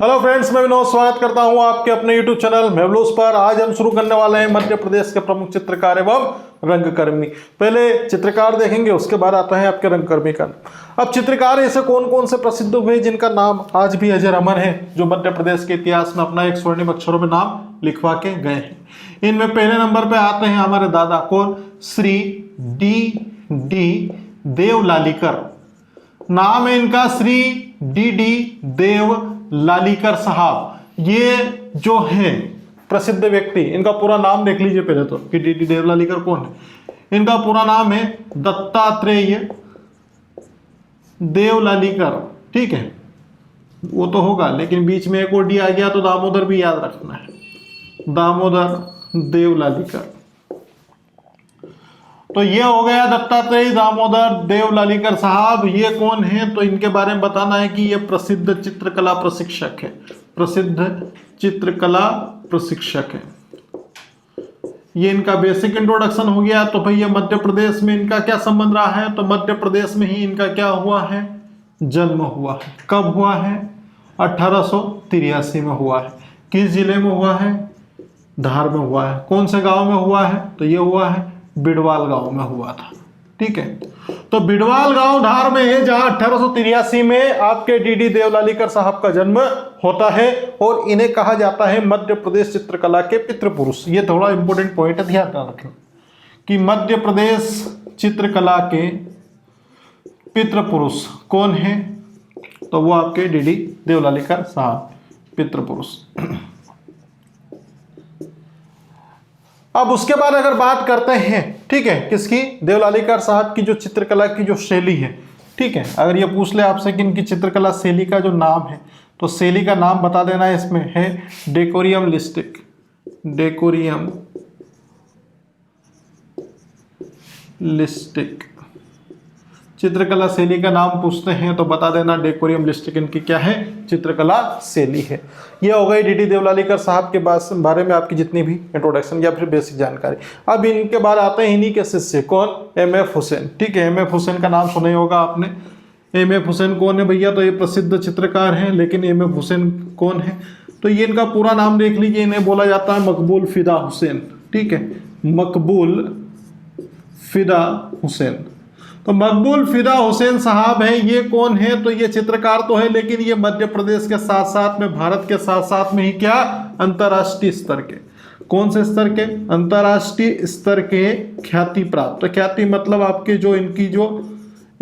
Hello friends, मैं विनोद स्वागत करता हूं आपके अपने यूट्यूब चैनल मेवलूस पर। आज हम शुरू करने वाले हैं मध्य प्रदेश के प्रमुख चित्रकार एवं रंगकर्मी। पहले चित्रकार देखेंगे, उसके बाद आता है आपके रंगकर्मी का। अब चित्रकार ऐसे कौन कौन से प्रसिद्ध हुए जिनका नाम आज भी अजर अमर है, जो मध्य प्रदेश के इतिहास में अपना एक स्वर्णिम अक्षरों में नाम लिखवा के गए हैं। इनमें पहले नंबर पर आते हैं हमारे दादा कौन, श्री डी देवलालीकर। नाम है इनका श्री डी देवलालीकर साहब। ये जो है प्रसिद्ध व्यक्ति, इनका पूरा नाम देख लीजिए पहले तो कि डी देवलालीकर कौन है। इनका पूरा नाम है दत्तात्रेय देवलालीकर। ठीक है, वो तो होगा, लेकिन बीच में एक और डी आ गया तो दामोदर भी याद रखना है, दामोदर देवलालीकर। तो ये हो गया दत्तात्रेय दामोदर देवलालीकर साहब। ये कौन है तो इनके बारे में बताना है कि ये प्रसिद्ध चित्रकला प्रशिक्षक है, प्रसिद्ध चित्रकला प्रशिक्षक है। ये इनका बेसिक इंट्रोडक्शन हो गया। तो भैया मध्य प्रदेश में इनका क्या संबंध रहा है, तो मध्य प्रदेश में ही इनका क्या हुआ है, जन्म हुआ है। कब हुआ है, 1883 में हुआ है। किस जिले में हुआ है, धार में हुआ है। कौन से गांव में हुआ है, तो ये हुआ है बिडवाल गांव में हुआ था। ठीक है, तो बिडवाल गांव धार में है, जहां 1883 में आपके डी देवलालीकर साहब का जन्म होता है। और इन्हें कहा जाता है मध्य प्रदेश चित्रकला के पितृपुरुष। ये थोड़ा इंपॉर्टेंट पॉइंट है, ध्यान रखें कि मध्य प्रदेश चित्रकला के पितृपुरुष कौन है, तो वो आपके डी देवलालीकर साहब पितृपुरुष। अब उसके बाद अगर बात करते हैं, ठीक है, किसकी, देवलालीकर साहब की जो चित्रकला की जो शैली है। ठीक है, अगर ये पूछ ले आपसे कि इनकी चित्रकला शैली का जो नाम है, तो शैली का नाम बता देना है। इसमें है डेकोरियम लिस्टिक, डेकोरियम लिस्टिक। चित्रकला शैली का नाम पूछते हैं तो बता देना डेकोरियम लिस्टिक इनकी क्या है, चित्रकला शैली है। ये हो गई डी देवलालीकर साहब के बारे में आपकी जितनी भी इंट्रोडक्शन या फिर बेसिक जानकारी। अब इनके बाद आते हैं इन्हीं के शिष्य कौन, एम.एफ. हुसैन। ठीक है, एम.एफ. हुसैन का नाम सुना ही होगा आपने। एम.एफ. हुसैन कौन है भैया, तो ये प्रसिद्ध चित्रकार हैं। लेकिन एम.एफ. हुसैन कौन है, तो ये इनका पूरा नाम देख लीजिए। इन्हें बोला जाता है मकबूल फिदा हुसैन। ठीक है, मकबूल फिदा हुसैन। तो मकबूल फिदा हुसैन साहब हैं। ये कौन है, तो ये चित्रकार तो है, लेकिन ये मध्य प्रदेश के साथ साथ में, भारत के साथ साथ में ही क्या, अंतर्राष्ट्रीय स्तर के, कौन से स्तर के, अंतर्राष्ट्रीय स्तर के ख्याति प्राप्त। तो ख्याति मतलब आपके जो इनकी जो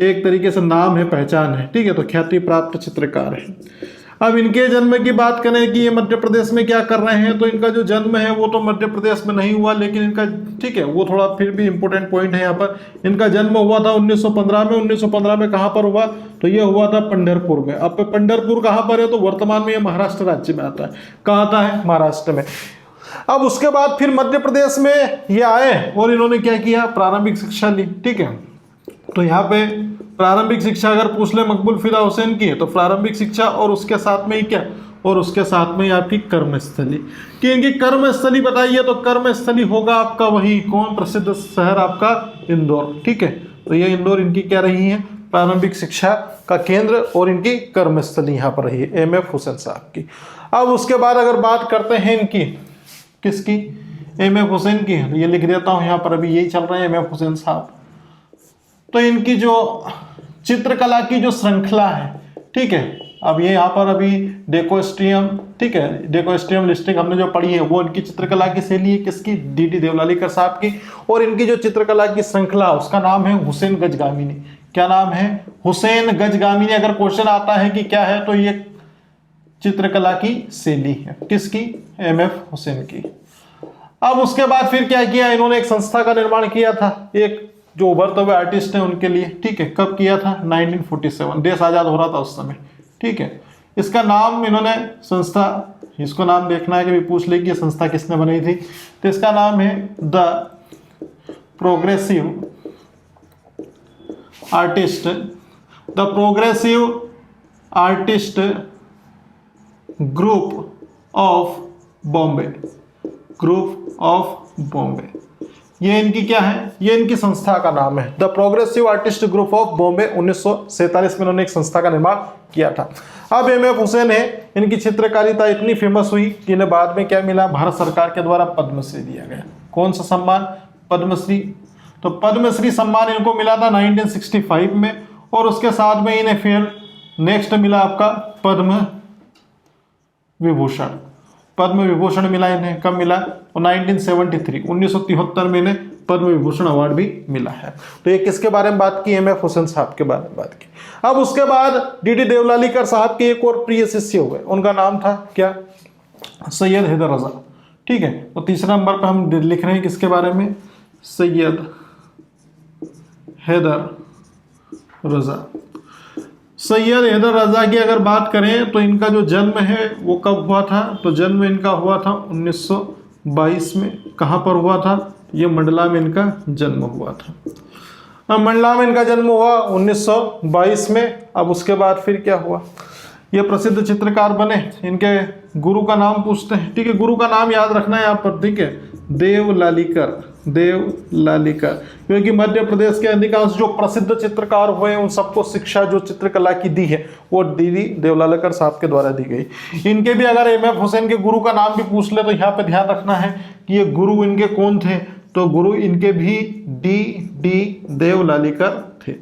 एक तरीके से नाम है, पहचान है। ठीक है, तो ख्याति प्राप्त चित्रकार है। अब इनके जन्म की बात करें कि ये मध्य प्रदेश में क्या कर रहे हैं, तो इनका जो जन्म है वो तो मध्य प्रदेश में नहीं हुआ, लेकिन इनका, ठीक है, वो थोड़ा फिर भी इंपॉर्टेंट पॉइंट है यहाँ पर। इनका जन्म हुआ था 1915 में। 1915 में कहाँ पर हुआ, तो ये हुआ था पंढरपुर में। अब पंढरपुर कहाँ पर है, तो वर्तमान में ये महाराष्ट्र राज्य में आता है। कहाँ आता है, महाराष्ट्र में। अब उसके बाद फिर मध्य प्रदेश में ये आए और इन्होंने क्या किया, प्रारंभिक शिक्षा ली। ठीक है, तो यहाँ पे प्रारंभिक शिक्षा अगर पूछ ले मकबूल फिदा हुसैन की है, तो प्रारंभिक शिक्षा और उसके साथ में ही क्या, और उसके साथ में ही आपकी कर्मस्थली। कि इनकी कर्मस्थली बताइए, तो कर्मस्थली होगा आपका वही कौन, प्रसिद्ध शहर आपका इंदौर। ठीक है, तो ये इंदौर इनकी क्या रही है, प्रारंभिक शिक्षा का केंद्र, और इनकी कर्मस्थली यहाँ पर रही है एम.एफ. हुसैन साहब की। अब उसके बाद अगर बात करते हैं इनकी, किसकी, एम.एफ. हुसैन की, ये लिख देता हूँ यहाँ पर, अभी यही चल रहे हैं एम.एफ. हुसैन साहब। तो इनकी जो चित्रकला की जो श्रृंखला है, ठीक है, अब ये यहाँ पर अभी डेकोस्ट्रियम, ठीक है, डेकोस्ट्रियम लिस्टिक हमने जो पढ़ी है, वो इनकी चित्रकला की शैली है, किसकी, डी देवलालीकर साहब की। और इनकी जो चित्रकला की श्रृंखला, उसका नाम है हुसैन गजगामिनी। क्या नाम है, हुसैन गजगामिनी। अगर क्वेश्चन आता है कि क्या है, तो ये चित्रकला की शैली है, किसकी, एम.एफ. हुसैन की। अब उसके बाद फिर क्या किया, इन्होंने एक संस्था का निर्माण किया था, एक जो उभरते हुए आर्टिस्ट हैं उनके लिए। ठीक है, कब किया था, 1947, देश आजाद हो रहा था उस समय। ठीक है, इसका नाम इन्होंने, संस्था, इसको नाम देखना है कि भी पूछ ले कि ये संस्था किसने बनाई थी, तो इसका नाम है the progressive artist, the progressive artist group of Bombay, group of Bombay. ये इनकी क्या है, ये इनकी संस्था का नाम है, the progressive artist group of Bombay. 1947 में इन्होंने एक संस्था का निर्माण किया था। अब एम.एफ. हुसैन है, इनकी चित्रकारिता इतनी फेमस हुई कि इन्हें बाद में क्या मिला, भारत सरकार के द्वारा पद्मश्री दिया गया। कौन सा सम्मान, पद्मश्री। तो पद्मश्री सम्मान इनको मिला था 1965 में, और उसके साथ में इन्हें फिर नेक्स्ट मिला आपका पद्म विभूषण। पद्म विभूषण मिला इन्हें, कब मिला, 1973 में इन्हें पद्म विभूषण अवार्ड भी मिला है। तो ये किसके बारे में बात की, एम.एफ. हुसैन साहब के बारे में बात की। अब उसके बाद डी.डी. देवलालीकर साहब के एक और प्रिय शिष्य हुए, उनका नाम था क्या, सैयद हैदर रजा। ठीक है, तो तीसरा नंबर पर हम लिख रहे हैं किसके बारे में, सैयद हैदर रजा। सैयद हैदर रजा की अगर बात करें तो इनका जो जन्म है वो कब हुआ था, तो जन्म इनका हुआ था 1922 में। कहाँ पर हुआ था, ये मंडला में इनका जन्म हुआ था। मंडला में इनका जन्म हुआ 1922 में। अब उसके बाद फिर क्या हुआ, ये प्रसिद्ध चित्रकार बने। इनके गुरु का नाम पूछते हैं, ठीक है, गुरु का नाम याद रखना है यहाँ पर, ठीक है, देवलालीकर, देवलालीकर, क्योंकि मध्य प्रदेश के अधिकांश जो प्रसिद्ध चित्रकार हुए उन सबको शिक्षा जो चित्रकला की दी है वो डी.डी. देवलालीकर साहब के द्वारा दी गई। इनके भी अगर एम.एफ. हुसैन के गुरु का नाम भी पूछ ले तो यहाँ पे ध्यान रखना है कि ये गुरु इनके कौन थे, तो गुरु इनके भी डी.डी. देवलालीकर थे।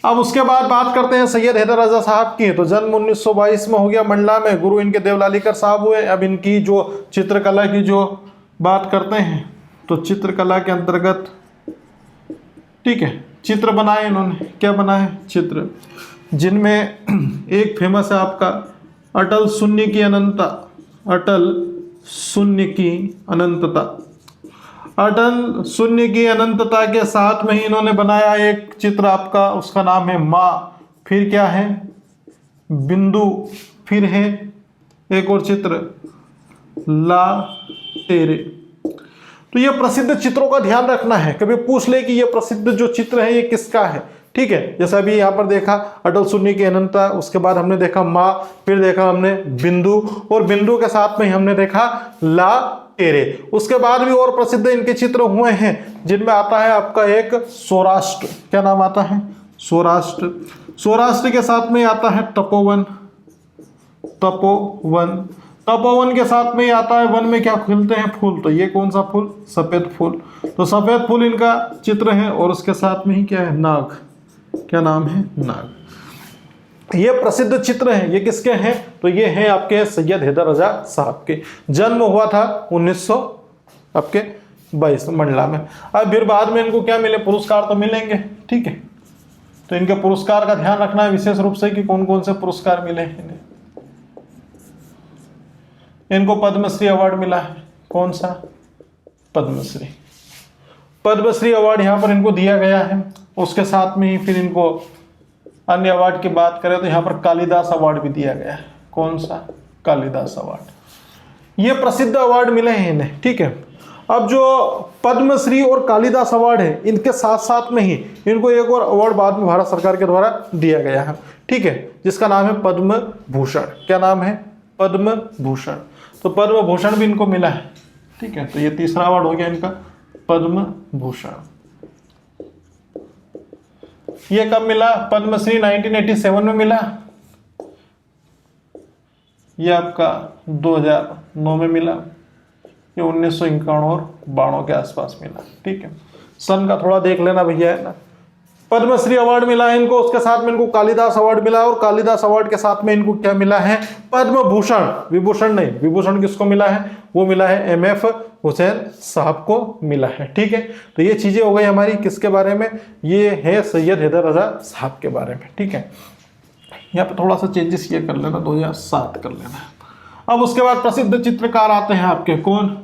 अब उसके बाद बात करते हैं सैयद हैदर रजा साहब की। तो जन्म 1922 में हो गया मंडला में, गुरु इनके देवलालीकर साहब हुए। अब इनकी जो चित्रकला की जो बात करते हैं तो चित्रकला के अंतर्गत, ठीक है, चित्र बनाए इन्होंने, क्या बनाए, चित्र, जिनमें एक फेमस है आपका अटल शून्य की अनंतता, अटल शून्य की अनंतता। अटल शून्य की अनंतता के साथ में ही इन्होंने बनाया एक चित्र आपका, उसका नाम है माँ, फिर क्या है बिंदु, फिर है एक और चित्र ला तेरे। तो ये प्रसिद्ध चित्रों का ध्यान रखना है, कभी पूछ ले कि ये प्रसिद्ध जो चित्र है ये किसका है, ठीक है। जैसा अभी यहाँ पर देखा अटल शून्य की अनंतता, उसके बाद हमने देखा माँ, फिर देखा हमने बिंदु, और बिंदु के साथ में हमने देखा ला तेरे। उसके बाद भी और प्रसिद्ध इनके चित्र हुए हैं, जिनमें आता है आपका एक सौराष्ट्र, क्या नाम आता है, सौराष्ट्र। सौराष्ट्र के साथ में आता है तपोवन, तपोवन, तपोवन के साथ में आता है वन में क्या खिलते हैं फूल, तो ये कौन सा फूल, सफेद फूल। तो सफेद फूल इनका चित्र है, और उसके साथ में ही क्या है, नाग, क्या नाम है, नाग। ये प्रसिद्ध चित्र हैं। ये किसके हैं, तो ये हैं आपके सैयद हैदर रजा साहब के। जन्म हुआ था 1922 मंडला में। अब फिर बाद में इनको क्या मिले, पुरस्कार तो मिलेंगे, ठीक है। तो इनके पुरस्कार का ध्यान रखना है विशेष रूप से कि कौन कौन से पुरस्कार मिले हैं इन्हें। इनको पद्मश्री अवार्ड मिला है, कौन सा, पद्मश्री, पद्मश्री अवार्ड यहाँ पर इनको दिया गया है। उसके साथ में ही फिर इनको अन्य अवार्ड की बात करें तो यहाँ पर कालिदास अवार्ड भी दिया गया है, कौन सा, कालिदास अवार्ड। ये प्रसिद्ध अवार्ड मिले हैं इन्हें, ठीक है। अब जो पद्मश्री और कालिदास अवार्ड है, इनके साथ साथ में ही इनको एक और अवार्ड बाद में भारत सरकार के द्वारा दिया गया है, ठीक है, जिसका नाम है पद्म भूषण। क्या नाम है, पद्म भूषण। तो पद्म भूषण भी इनको मिला है, ठीक है। तो ये तीसरा अवार्ड हो गया इनका, पद्म भूषण। ये कब मिला, पद्मश्री 1987 में मिला। ये आपका 2009 में मिला। ये 1951 और 92 के आसपास मिला, ठीक है। सन का थोड़ा देख लेना भैया, है ना। पद्मश्री अवार्ड मिला है इनको, उसके साथ में इनको कालिदास अवार्ड मिला, और कालिदास अवार्ड के साथ में इनको क्या मिला है, पद्म भूषण। विभूषण नहीं, विभूषण किसको मिला है, वो मिला है एम.एफ. हुसैन साहब को मिला है, ठीक है। तो ये चीजें हो गई हमारी किसके बारे में, ये है सैयद हैदर रजा साहब के बारे में, ठीक है। यहाँ पे थोड़ा सा चेंजेस ये कर लेना, 2007 कर लेना। अब उसके बाद प्रसिद्ध चित्रकार आते हैं आपके, कौन,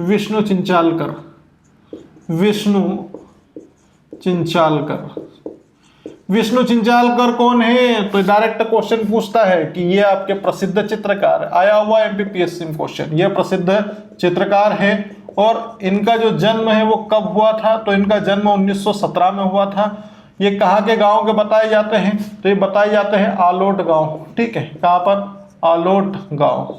विष्णु चिंचालकर, विष्णु चिंचालकर। विष्णु चिंचालकर कौन है, तो डायरेक्ट क्वेश्चन पूछता है कि ये आपके प्रसिद्ध चित्रकार, आया हुआ एमपीपीएससी में क्वेश्चन, ये प्रसिद्ध चित्रकार है। और इनका जो जन्म है वो कब हुआ था, तो इनका जन्म 1917 में हुआ था। ये कहाँ के गांव के बताए जाते हैं, तो ये बताए जाते हैं आलोट गांव, ठीक है। कहाँ पर, आलोट गांव।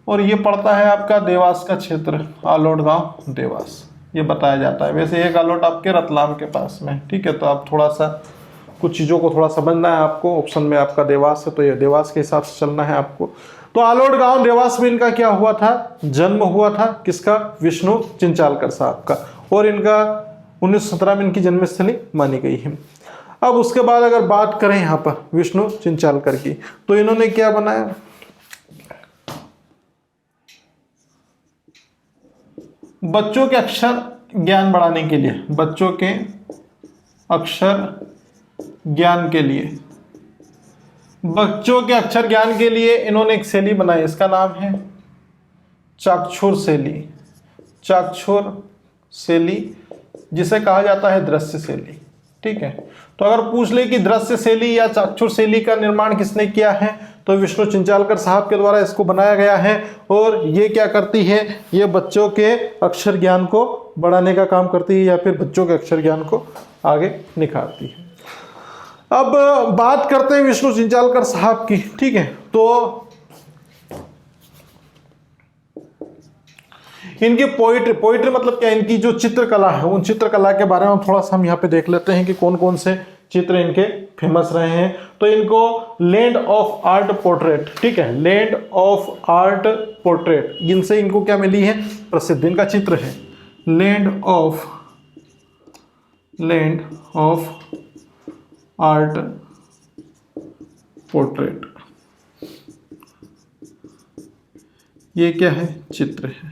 और ये पड़ता है आपका देवास का क्षेत्र, आलोट गांव देवास, ये बताया जाता है। वैसे एक आलोट आपके रतलाम के पास में, ठीक है। तो आप थोड़ा सा कुछ चीज़ों को थोड़ा समझना है आपको। ऑप्शन में आपका देवास है, तो ये देवास के हिसाब से चलना है आपको। तो आलोट गांव देवास में इनका क्या हुआ था, जन्म हुआ था, किसका, विष्णु चिंचालकर साहब का। और इनका 1917 में इनकी जन्मस्थली मानी गई है। अब उसके बाद अगर बात करें यहाँ पर विष्णु चिंचालकर की, तो इन्होंने क्या बनाया, बच्चों के अक्षर ज्ञान बढ़ाने के लिए, बच्चों के अक्षर ज्ञान के लिए, बच्चों के अक्षर ज्ञान के लिए इन्होंने एक शैली बनाई, इसका नाम है चाकछोर शैली। चाकछोर शैली जिसे कहा जाता है दृश्य शैली, ठीक है। तो अगर पूछ ले कि दृश्य शैली या चाकछोर शैली का निर्माण किसने किया है, तो विष्णु चिंचालकर साहब के द्वारा इसको बनाया गया है। और ये क्या करती है, ये बच्चों के अक्षर ज्ञान को बढ़ाने का काम करती है, या फिर बच्चों के अक्षर ज्ञान को आगे निखारती है। अब बात करते हैं विष्णु चिंचालकर साहब की, ठीक है। तो इनकी पोइट्री मतलब क्या, इनकी जो चित्रकला है, उन चित्रकला के बारे में थोड़ा सा हम यहाँ पे देख लेते हैं कि कौन कौन से चित्र इनके फेमस रहे हैं। तो इनको लैंड ऑफ आर्ट पोर्ट्रेट, ठीक है, लैंड ऑफ आर्ट पोर्ट्रेट, इनसे इनको क्या मिली है, प्रसिद्ध इनका चित्र है लैंड ऑफ आर्ट पोर्ट्रेट। ये क्या है, चित्र है।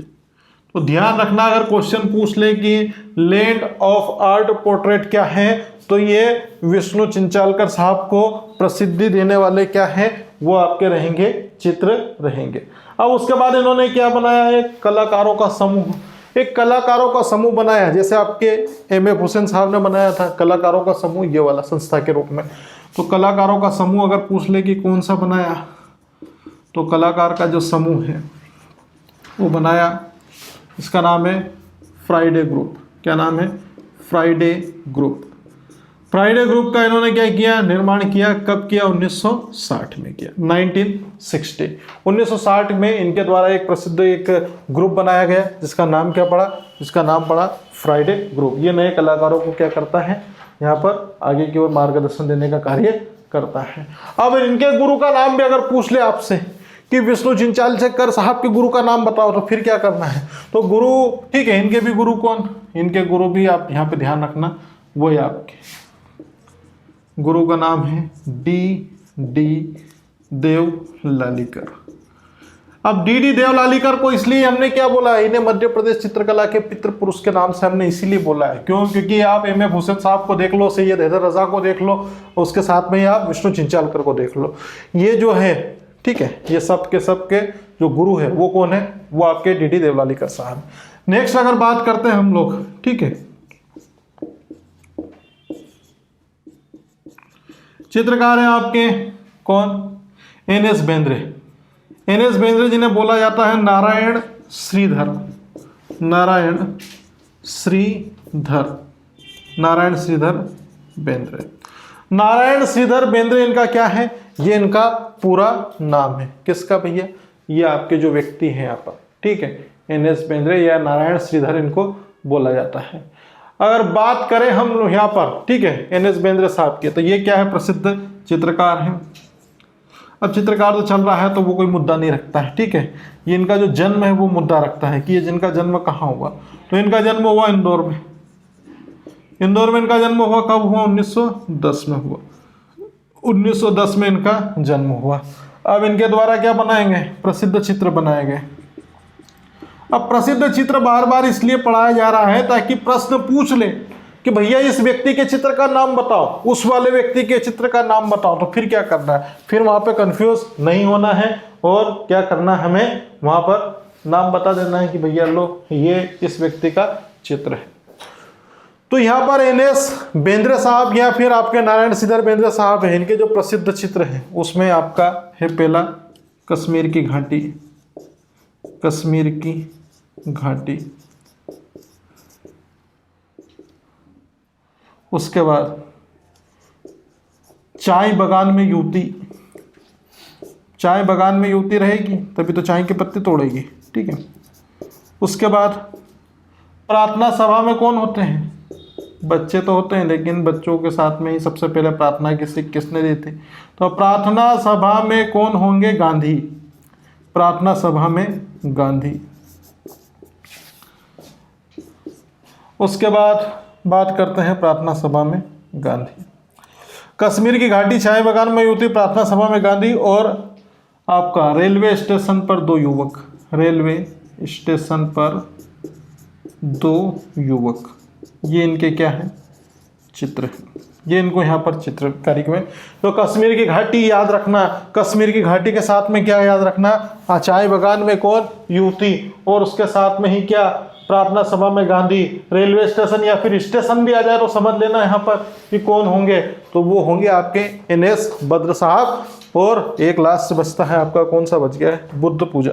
तो ध्यान रखना, अगर क्वेश्चन पूछ ले कि लैंड ऑफ आर्ट पोर्ट्रेट क्या है, तो ये विष्णु चिंचालकर साहब को प्रसिद्धि देने वाले क्या है, वो आपके रहेंगे, चित्र रहेंगे। अब उसके बाद इन्होंने क्या बनाया, एक कलाकारों का समूह, एक कलाकारों का समूह बनाया, जैसे आपके एम.एफ. हुसैन साहब ने बनाया था कलाकारों का समूह, ये वाला संस्था के रूप में। तो कलाकारों का समूह अगर पूछ ले कि कौन सा बनाया, तो कलाकार का जो समूह है वो बनाया, इसका नाम है फ्राइडे ग्रुप। क्या नाम है, फ्राइडे ग्रुप। फ्राइडे ग्रुप का इन्होंने क्या किया, निर्माण किया, कब किया, 1960 में किया, 1960। 1960 में इनके द्वारा एक प्रसिद्ध एक ग्रुप बनाया गया, जिसका नाम क्या पड़ा, जिसका नाम पड़ा फ्राइडे ग्रुप। ये नए कलाकारों को क्या करता है, यहाँ पर आगे की ओर मार्गदर्शन देने का कार्य करता है। अब इनके गुरु का नाम भी अगर पूछ ले आपसे कि विष्णु चिंचालकर साहब के गुरु का नाम बताओ, तो फिर क्या करना है, तो गुरु, ठीक है, इनके भी गुरु कौन, इनके गुरु भी आप यहाँ पे ध्यान रखना, वो है आपके गुरु का नाम है डी देवलालीकर। अब डी देवलालीकर को इसलिए हमने क्या बोला है, इन्हें मध्य प्रदेश चित्रकला के पितृ पुरुष के नाम से हमने इसीलिए बोला है। क्यों, क्योंकि आप एम.एफ. हुसैन साहब को देख लो, सैयद हैदर रजा को देख लो, उसके साथ में ही आप विष्णु चिंचालकर को देख लो, ये जो है, ठीक है, ये सब के जो गुरु है वो कौन है, वो आपके डी देवलालीकर साहब। नेक्स्ट अगर बात करते हैं हम लोग, ठीक है, चित्रकार हैं आपके कौन, एन.एस. बेंद्रे। एन.एस. बेंद्रे जिन्हें बोला जाता है नारायण श्रीधर, नारायण श्रीधर बेंद्रे। नारायण श्रीधर बेंद्रे इनका क्या है, ये इनका पूरा नाम है, किसका भैया, ये आपके जो व्यक्ति हैं यहाँ पर, ठीक है, एन.एस. बेंद्रे या नारायण श्रीधर इनको बोला जाता है। अगर बात करें हम लोग यहाँ पर, ठीक है, एन.एस. बेंद्रे साहब के, तो ये क्या है, प्रसिद्ध चित्रकार हैं। अब चित्रकार तो चल रहा है तो वो कोई मुद्दा नहीं रखता है, ठीक है, ये इनका जो जन्म है वो मुद्दा रखता है कि ये जिनका जन्म कहाँ हुआ, तो इनका जन्म हुआ इंदौर में। इंदौर में इनका जन्म हुआ, कब हुआ, 1910 में हुआ, 1910 में इनका जन्म हुआ। अब इनके द्वारा क्या बनाए गए, प्रसिद्ध चित्र बनाए गए। अब प्रसिद्ध चित्र बार बार इसलिए पढ़ाया जा रहा है ताकि प्रश्न पूछ ले कि भैया इस व्यक्ति के चित्र का नाम बताओ, उस वाले व्यक्ति के चित्र का नाम बताओ, तो फिर क्या करना है, फिर वहां पे कंफ्यूज नहीं होना है और क्या करना है, हमें वहां पर नाम बता देना है कि भैया लो ये इस व्यक्ति का चित्र है। तो यहाँ पर एन.एस. बेंद्रे साहब या फिर आपके नारायण श्रीधर बेंद्रे साहब हैं, इनके जो प्रसिद्ध चित्र हैं उसमें आपका है पहला कश्मीर की घाटी, कश्मीर की घाटी, उसके बाद चाय बगान में युवती, चाय बागान में युवती रहेगी तभी तो चाय की पत्ती तोड़ेगी, ठीक है। उसके बाद प्रार्थना सभा में कौन होते हैं? बच्चे तो होते हैं, लेकिन बच्चों के साथ में ही सबसे पहले प्रार्थना की सीख किसने दी थी? तो प्रार्थना सभा में कौन होंगे? गांधी। प्रार्थना सभा में गांधी। उसके बाद बात करते हैं प्रार्थना सभा में गांधी। कश्मीर की घाटी चाय बागान में युवती, प्रार्थना सभा में गांधी, और आपका रेलवे स्टेशन पर 2 युवक। रेलवे स्टेशन पर 2 युवक, ये इनके क्या है? चित्र है। ये इनको यहाँ पर चित्रकारी में। तो कश्मीर की घाटी याद रखना, कश्मीर की घाटी के साथ में क्या याद रखना? चाय बागान में कौन? युवती, और उसके साथ में ही क्या? प्रार्थना सभा में गांधी। रेलवे स्टेशन या फिर स्टेशन भी आ जाए तो समझ लेना यहाँ पर कि कौन होंगे, तो वो होंगे आपके NS बद्र साहब। और एक लास्ट बचता है आपका, कौन सा बच गया है? बुद्ध पूजा।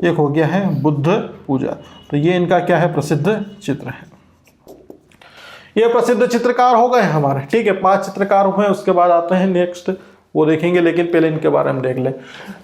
एक हो गया है बुद्ध पूजा। तो ये इनका क्या है? प्रसिद्ध चित्र है। ये प्रसिद्ध चित्रकार हो गए हमारे, ठीक है। 5 चित्रकार हुए। उसके बाद आते हैं नेक्स्ट, वो देखेंगे, लेकिन पहले इनके बारे में देख ले।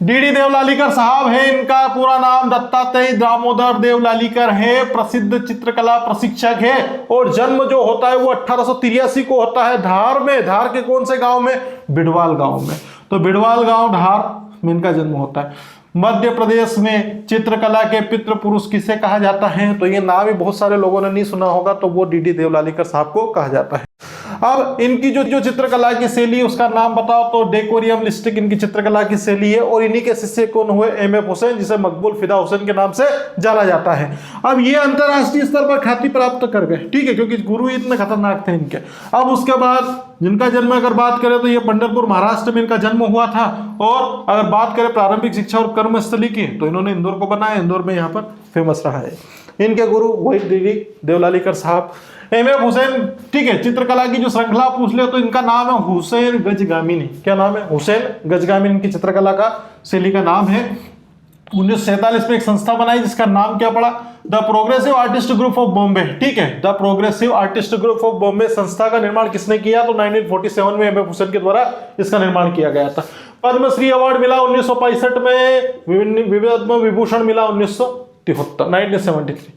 डीडी देवलालीकर साहब है, इनका पूरा नाम दत्तात्रेय दामोदर देवलालीकर है। प्रसिद्ध चित्रकला प्रशिक्षक है, और जन्म जो होता है वो 1883 को होता है धार में। धार के कौन से गांव में? बिडवाल गांव में। तो बिडवाल गांव धार में इनका जन्म होता है। मध्य प्रदेश में चित्रकला के पितृ पुरुष किसे कहा जाता है? तो ये नाम ही बहुत सारे लोगों ने नहीं सुना होगा, तो वो डीडी देवलालीकर साहब को कहा जाता है। अब इनकी जो चित्रकला की शैली, उसका नाम बताओ। तो डेकोरियम लिस्टिक इनकी चित्रकला की शैली है, और इन्हीं के शिष्य कौन हुए? MF हुसैन, जिसे मकबूल फिदा हुसैन के नाम से जाना जाता है। अब ये अंतरराष्ट्रीय स्तर पर ख्याति प्राप्त कर गए, ठीक है, क्योंकि गुरु इतने खतरनाक थे इनके। अब उसके बाद जिनका जन्म अगर बात करें तो ये पंढरपुर महाराष्ट्र में इनका जन्म हुआ था। और अगर बात करें प्रारंभिक शिक्षा और कर्मस्थली की, तो इन्होंने इंदौर को बनाया, इंदौर में यहाँ पर फेमस रहा है। इनके गुरु वही डीडी देवलालीकर साहब। MF हुसैन, ठीक है। चित्रकला की जो श्रृंखला पूछ ले तो इनका नाम है हुसैन गजगामिनी। क्या नाम है? हुसैन गजगामिनी इनकी चित्रकला का शैली का नाम है। 1947 में एक संस्था बनाई जिसका नाम क्या पड़ा? The progressive artist group of Bombay, ठीक है। The progressive artist group of Bombay संस्था का निर्माण किसने किया? तो 1947 में MF हुसैन के द्वारा इसका निर्माण किया गया था। पद्मश्री अवार्ड मिला 1965 में, विभूषण विभूषण मिला 1973।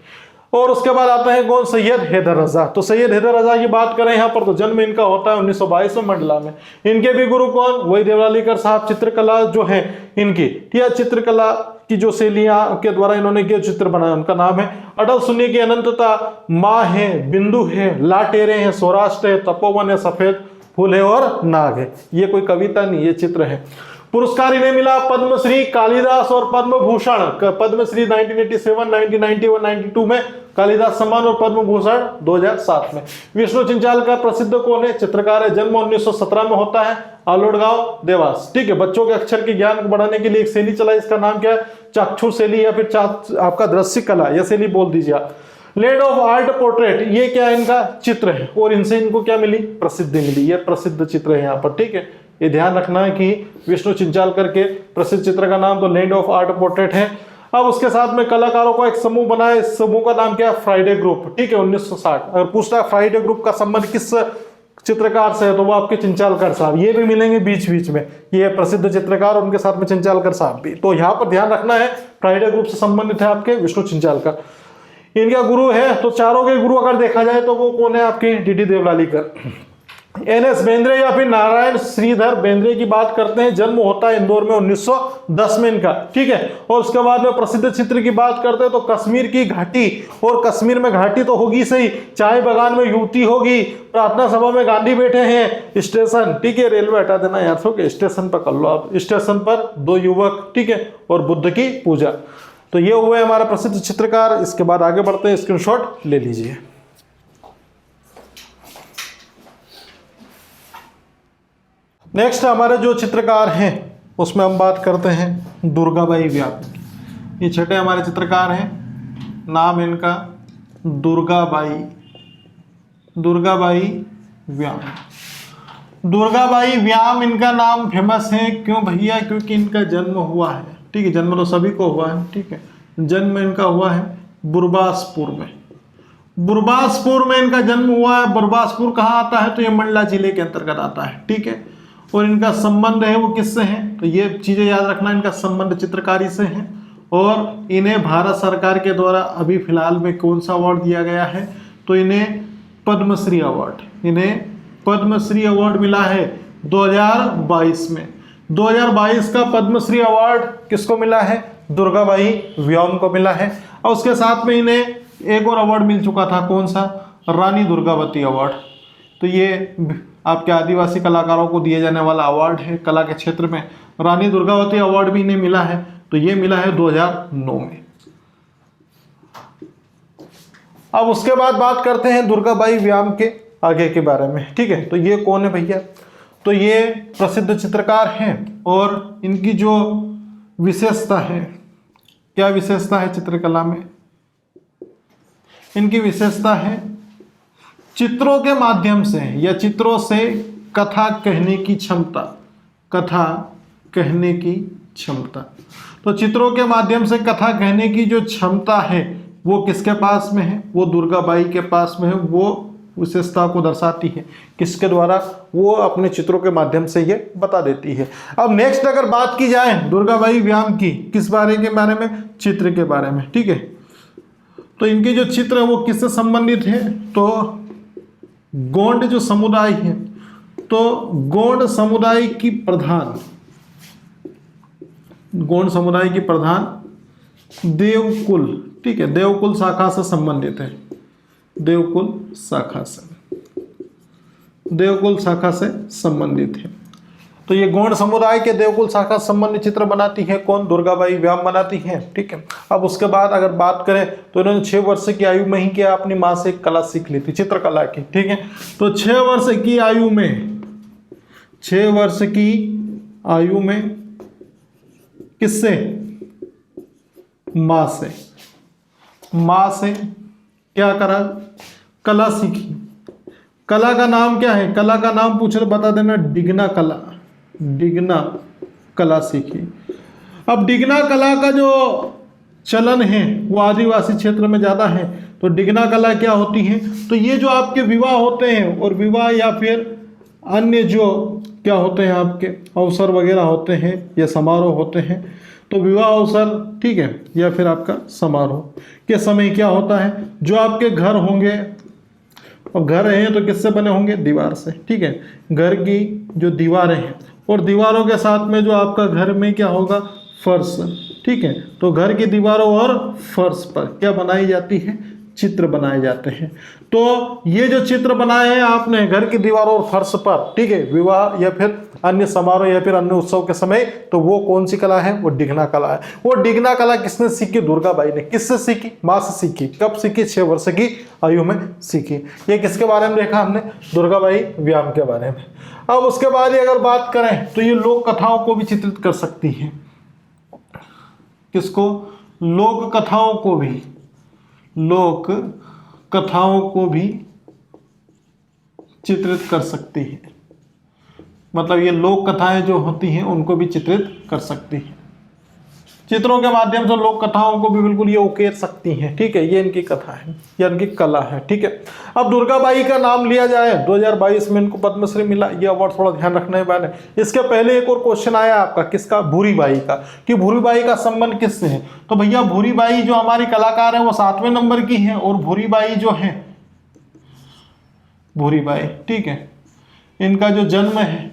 और उसके बाद आता है कौन? सैयद हैदर रजा। तो सैयद हैदर रजा की बात करें यहाँ पर, तो जन्म इनका होता है 1922 में मंडला में। इनके भी गुरु कौन? वही देवलालीकर साहब। चित्रकला जो है इनकी, ठीक है, चित्रकला की जो शैलियां के द्वारा इन्होंने जो चित्र बनाया उनका नाम है अटल शून्य की अनंतता, माँ है, बिंदु है, लाटेरे हैं, सौराष्ट्र है, तपोवन है, सफेद फूल है और नाग है। ये कोई कविता नहीं, ये चित्र है। पुरस्कार इन्हें मिला पद्मश्री, कालिदास और पद्म भूषण। पद्मश्री 1987, 1991, 92 में, कालिदास सम्मान और पद्म भूषण 2007 में। विष्णु चिंचाल का प्रसिद्ध कौन है? चित्रकार है। जन्म 1917 में होता है, आलोड़ गांव, देवास, ठीक है। बच्चों के अक्षर के ज्ञान को बढ़ाने के लिए एक शैली चलाई, इसका नाम क्या है? चाक्षुष शैली या फिर आपका दृश्य कला, यह शैली बोल दीजिए आप। लैंड ऑफ आर्ट पोर्ट्रेट, ये क्या इनका चित्र है, और इनसे इनको क्या मिली? प्रसिद्धि मिली। ये प्रसिद्ध चित्र है यहाँ पर, ठीक है। ये ध्यान रखना है कि विष्णु चिंचालकर के प्रसिद्ध चित्र का नाम तो लैंड ऑफ आर्ट पोर्ट्रेट है। अब उसके साथ में कलाकारों का एक समूह बना है, इस समूह का नाम क्या है? फ्राइडे ग्रुप, ठीक है, 1960। अगर पूछता है फ्राइडे ग्रुप का संबंध किस चित्रकार से है, तो वो आपके चिंचालकर साहब। ये भी मिलेंगे बीच बीच में, ये प्रसिद्ध चित्रकार और उनके साथ में चिंचालकर साहब भी। तो यहाँ पर ध्यान रखना है, फ्राइडे ग्रुप से संबंधित है आपके विष्णु चिंचालकर। इनका गुरु है, तो चारों के गुरु अगर देखा जाए तो वो कौन है आपके? डीडी देवलालीकर। NS बेंद्रे या फिर नारायण श्रीधर बेंद्रे की बात करते हैं, जन्म होता है इंदौर में 1910 में इनका, ठीक है। और उसके बाद में प्रसिद्ध चित्र की बात करते हैं तो कश्मीर की घाटी, और कश्मीर में घाटी तो होगी सही, चाय बागान में युवती होगी, प्रार्थना सभा में गांधी बैठे हैं, स्टेशन, ठीक है, रेलवे हटा देना यार, तो स्टेशन पर कर लो आप, स्टेशन पर 2 युवक, ठीक है, और बुद्ध की पूजा। तो ये हुए हमारा प्रसिद्ध चित्रकार। इसके बाद आगे बढ़ते हैं, स्क्रीनशॉट ले लीजिए। नेक्स्ट हमारे जो चित्रकार हैं उसमें हम बात करते हैं दुर्गाबाई व्याम। ये छठे हमारे चित्रकार हैं, नाम इनका दुर्गाबाई व्याम। दुर्गाबाई व्याम इनका नाम फेमस है, क्यों भैया? क्योंकि इनका जन्म हुआ है, ठीक है, जन्म तो सभी को हुआ है, ठीक है। जन्म इनका हुआ है बुरबासपुर में। बुरबासपुर में इनका जन्म हुआ है। बुरबासपुर कहाँ आता है? तो ये मंडला जिले के अंतर्गत आता है, ठीक है। और इनका संबंध है वो किससे है, तो ये चीजें याद रखना, इनका संबंध चित्रकारी से है। और इन्हें भारत सरकार के द्वारा अभी फिलहाल में कौन सा अवार्ड दिया गया है, तो इन्हें पद्मश्री अवार्ड, इन्हें पद्मश्री अवार्ड मिला है 2022 में। 2022 का पद्मश्री अवार्ड किसको मिला है, दुर्गाबाई व्योम को मिला है। और उसके साथ में इन्हें एक और अवार्ड मिल चुका था, कौन सा, रानी दुर्गावती अवार्ड। तो ये आपके आदिवासी कलाकारों को दिए जाने वाला अवार्ड है कला के क्षेत्र में। रानी दुर्गावती अवार्ड भी इन्हें मिला है, तो ये मिला है 2009 में। अब उसके बाद बात करते हैं दुर्गाबाई व्याम के आगे के बारे में, ठीक है। तो ये कौन है भैया, तो ये प्रसिद्ध चित्रकार हैं और इनकी जो विशेषता है, क्या विशेषता है चित्रकला में, इनकी विशेषता है चित्रों के माध्यम से या चित्रों से कथा कहने की क्षमता, कथा कहने की क्षमता। तो चित्रों के माध्यम से कथा कहने की जो क्षमता है वो किसके पास में है, वो दुर्गाबाई के पास में है। वो विशेषता को दर्शाती है किसके द्वारा, वो अपने चित्रों के माध्यम से ये बता देती है। अब नेक्स्ट अगर बात की जाए दुर्गाबाई व्याम की, किस बारे के बारे में, चित्र के बारे में, ठीक है। तो इनके जो चित्र है वो किससे संबंधित है, तो गोंड जो समुदाय है, तो गोंड समुदाय की प्रधान, गोंड समुदाय की प्रधान देवकुल, ठीक है, देवकुल शाखा से संबंधित है, देवकुल शाखा से, देवकुल शाखा से संबंधित है। तो ये गोंड समुदाय के देवकुल शाखा संबंधित चित्र बनाती है कौन, दुर्गाबाई व्याम बनाती हैं, ठीक है। अब उसके बाद अगर बात करें तो इन्होंने 6 वर्ष की आयु में ही क्या अपनी माँ से कला सीख ली थी, चित्रकला की, ठीक है। तो 6 वर्ष की आयु में, 6 वर्ष की आयु में किससे, माँ से, माँ से क्या करा, कला सीखी। कला का नाम क्या है, कला का नाम पूछे तो बता देना, डिगना कला, डिगना कला सीखी। अब डिगना कला का जो चलन है वो आदिवासी क्षेत्र में ज़्यादा है। तो डिगना कला क्या होती है, तो ये जो आपके विवाह होते हैं और विवाह या फिर अन्य जो क्या होते हैं आपके अवसर वगैरह होते हैं या समारोह होते हैं, तो विवाह अवसर, ठीक है, या फिर आपका समारोह के समय क्या होता है, जो आपके घर होंगे, और घर हैं तो किससे बने होंगे, दीवार से, ठीक है। घर की जो दीवारें हैं और दीवारों के साथ में जो आपका घर में क्या होगा, फर्श, ठीक है। तो घर की दीवारों और फर्श पर क्या बनाई जाती है, चित्र बनाए जाते हैं। तो ये जो चित्र बनाए हैं आपने घर की दीवारों और फर्श पर, ठीक है, विवाह या फिर अन्य समारोह या फिर अन्य उत्सव के समय, तो वो कौन सी कला है, वो डिगना कला है। वो डिगना कला किसने सीखी, दुर्गाबाई ने। किससे सीखी, माँ से सीखी। कब सीखी, 6 वर्ष की आयु में सीखी। ये किसके बारे में देखा हमने, दुर्गाबाई व्याम के बारे में। अब उसके बाद अगर बात करें तो ये लोक कथाओं को भी चित्रित कर सकती है। किसको, लोक कथाओं को भी, लोक कथाओं को भी चित्रित कर सकती है। मतलब ये लोक कथाएं जो होती हैं उनको भी चित्रित कर सकती है। चित्रों के माध्यम से लोक कथाओं को भी बिल्कुल ये उकेर सकती हैं, ठीक है। ये इनकी कथा है या इनकी कला है, ठीक है। अब दुर्गाबाई का नाम लिया जाए, 2022 में इनको पद्मश्री मिला, ये अवार्ड थोड़ा ध्यान रखने वाले। इसके पहले एक और क्वेश्चन आया आपका, किसका, भूरीबाई का, कि भूरीबाई का संबंध किससे है। तो भैया भूरीबाई जो हमारी कलाकार है वो 7वें नंबर की है, और भूरीबाई जो है, भूरीबाई, ठीक है, इनका जो जन्म है